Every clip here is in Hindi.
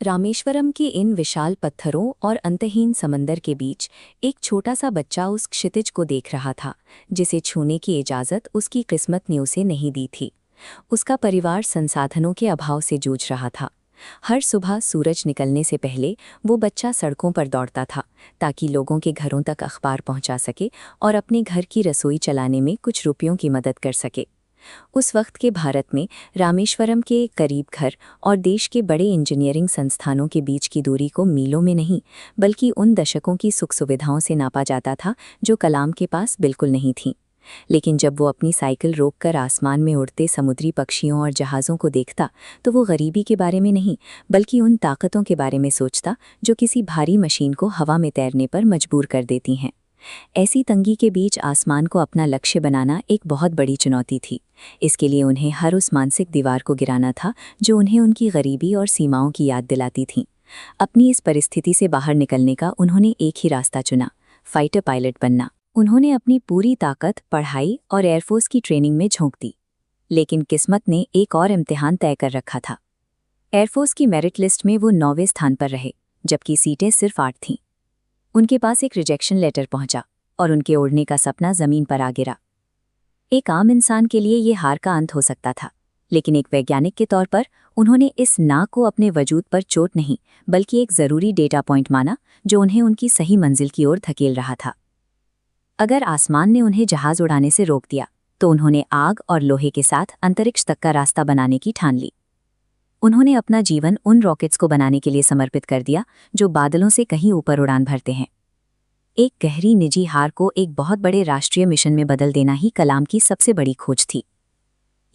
रामेश्वरम के इन विशाल पत्थरों और अंतहीन समंदर के बीच एक छोटा सा बच्चा उस क्षितिज को देख रहा था जिसे छूने की इजाज़त उसकी किस्मत ने उसे नहीं दी थी। उसका परिवार संसाधनों के अभाव से जूझ रहा था। हर सुबह सूरज निकलने से पहले वो बच्चा सड़कों पर दौड़ता था ताकि लोगों के घरों तक अखबार पहुंचा सके और अपने घर की रसोई चलाने में कुछ रुपयों की मदद कर सके। उस वक्त के भारत में रामेश्वरम के करीब घर और देश के बड़े इंजीनियरिंग संस्थानों के बीच की दूरी को मीलों में नहीं बल्कि उन दशकों की सुख सुविधाओं से नापा जाता था जो कलाम के पास बिल्कुल नहीं थीं। लेकिन जब वो अपनी साइकिल रोककर आसमान में उड़ते समुद्री पक्षियों और जहाज़ों को देखता तो वो गरीबी के बारे में नहीं बल्कि उन ताकतों के बारे में सोचता जो किसी भारी मशीन को हवा में तैरने पर मजबूर कर देती हैं। ऐसी तंगी के बीच आसमान को अपना लक्ष्य बनाना एक बहुत बड़ी चुनौती थी। इसके लिए उन्हें हर उस मानसिक दीवार को गिराना था जो उन्हें उनकी गरीबी और सीमाओं की याद दिलाती थी। अपनी इस परिस्थिति से बाहर निकलने का उन्होंने एक ही रास्ता चुना, फाइटर पायलट बनना। उन्होंने अपनी पूरी ताकत पढ़ाई और एयरफोर्स की ट्रेनिंग में झोंक दी। लेकिन किस्मत ने एक और इम्तिहान तय कर रखा था। एयरफोर्स की मेरिट लिस्ट में वो 9वें स्थान पर रहे, जबकि सीटें सिर्फ 8 थीं। उनके पास एक रिजेक्शन लेटर पहुंचा और उनके उड़ने का सपना जमीन पर आ गिरा। एक आम इंसान के लिए ये हार का अंत हो सकता था, लेकिन एक वैज्ञानिक के तौर पर उन्होंने इस ना को अपने वजूद पर चोट नहीं बल्कि एक ज़रूरी डेटा पॉइंट माना जो उन्हें उनकी सही मंजिल की ओर धकेल रहा था। अगर आसमान ने उन्हें जहाज उड़ाने से रोक दिया तो उन्होंने आग और लोहे के साथ अंतरिक्ष तक का रास्ता बनाने की ठान ली। उन्होंने अपना जीवन उन रॉकेट्स को बनाने के लिए समर्पित कर दिया जो बादलों से कहीं ऊपर उड़ान भरते हैं। एक गहरी निजी हार को एक बहुत बड़े राष्ट्रीय मिशन में बदल देना ही कलाम की सबसे बड़ी खोज थी।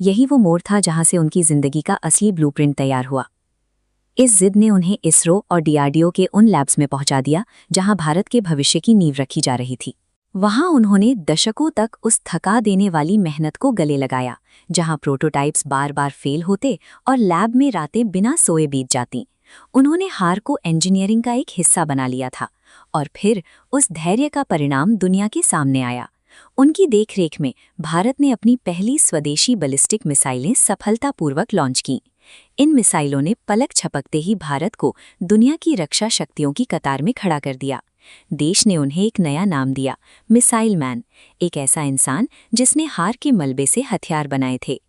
यही वो मोड़ था जहां से उनकी जिंदगी का असली ब्लूप्रिंट तैयार हुआ। इस जिद ने उन्हें इसरो और डीआरडीओ के उन लैब्स में पहुंचा दिया जहां भारत के भविष्य की नींव रखी जा रही थी। वहां उन्होंने दशकों तक उस थका देने वाली मेहनत को गले लगाया, जहां प्रोटोटाइप्स बार बार फेल होते और लैब में रातें बिना सोए बीत जाती। उन्होंने हार को इंजीनियरिंग का एक हिस्सा बना लिया था और फिर उस धैर्य का परिणाम दुनिया के सामने आया। उनकी देखरेख में भारत ने अपनी पहली स्वदेशी बैलिस्टिक मिसाइलें सफलतापूर्वक लॉन्च कीं। इन मिसाइलों ने पलक झपकते ही भारत को दुनिया की रक्षा शक्तियों की कतार में खड़ा कर दिया। देश ने उन्हें एक नया नाम दिया, मिसाइल मैन, एक ऐसा इंसान जिसने हार के मलबे से हथियार बनाए थे।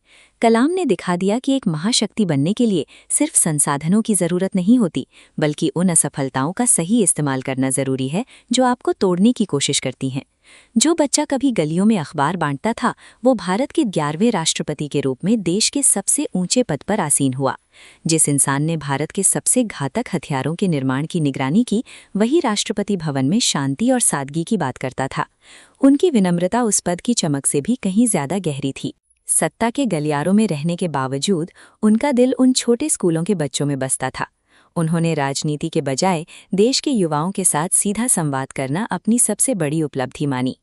कलाम ने दिखा दिया कि एक महाशक्ति बनने के लिए सिर्फ संसाधनों की जरूरत नहीं होती बल्कि उन असफलताओं का सही इस्तेमाल करना जरूरी है जो आपको तोड़ने की कोशिश करती हैं। जो बच्चा कभी गलियों में अखबार बांटता था वो भारत के 11वें राष्ट्रपति के रूप में देश के सबसे ऊंचे पद पर आसीन हुआ। जिस इंसान ने भारत के सबसे घातक हथियारों के निर्माण की निगरानी की वही राष्ट्रपति भवन में शांति और सादगी की बात करता था। उनकी विनम्रता उस पद की चमक से भी कहीं ज्यादा गहरी थी। सत्ता के गलियारों में रहने के बावजूद उनका दिल उन छोटे स्कूलों के बच्चों में बसता था। उन्होंने राजनीति के बजाय देश के युवाओं के साथ सीधा संवाद करना अपनी सबसे बड़ी उपलब्धि मानी।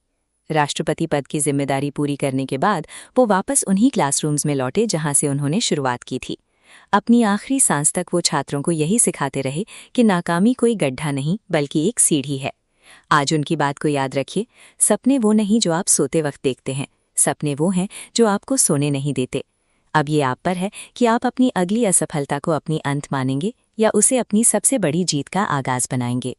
राष्ट्रपति पद की जिम्मेदारी पूरी करने के बाद वो वापस उन्हीं क्लासरूम्स में लौटे जहां से उन्होंने शुरुआत की थी। अपनी आखिरी सांस तक वो छात्रों को यही सिखाते रहे कि नाकामी कोई गड्ढा नहीं बल्कि एक सीढ़ी है। आज उनकी बात को याद रखिए, सपने वो नहीं जो आप सोते वक्त देखते हैं, सपने वो हैं जो आपको सोने नहीं देते। अब ये आप पर है कि आप अपनी अगली असफलता को अपनी अंत मानेंगे या उसे अपनी सबसे बड़ी जीत का आगाज बनाएंगे।